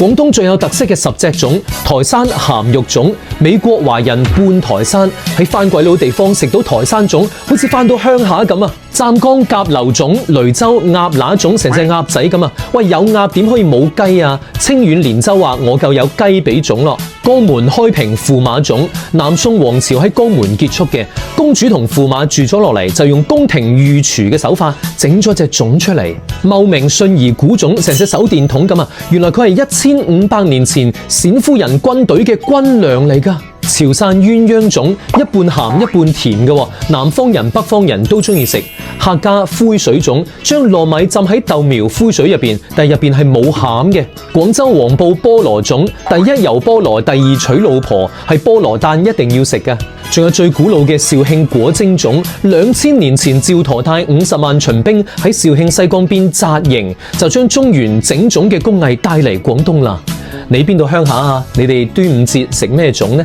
廣東最有特色嘅10隻粽，台山鹹肉粽，美國華人半台山，喺番鬼佬地方食到台山粽，好似翻到鄉下咁啊！湛江甲流粽、雷州鴨乸粽，成隻鴨仔咁啊！喂，有鴨點可以冇雞啊？清遠連州話我夠有雞髀粽咯。江門開平駙馬粽，南宋王朝喺江門結束嘅，公主同駙馬住咗落嚟，就用宮廷御廚嘅手法整咗隻粽出嚟。茂名信宜古粽，成隻手電筒咁啊！原來佢係1500年前冼夫人軍隊嘅軍糧嚟㗎。潮汕鴛鴦粽，一半鹹一半甜嘅，南方人北方人都中意食。客家灰水粽，將糯米浸喺豆苗灰水入邊，但入邊係冇餡嘅。廣州黃埔菠蘿粽，第一油菠蘿，第二娶老婆，係菠蘿誕一定要食嘅。仲有最古老嘅肇慶果蒸粽，2000年前趙佗帶50萬秦兵喺肇慶西江邊紮營，就將中原整粽嘅工藝帶嚟廣東啦。你邊度鄉下啊？你哋端午節食咩粽呢？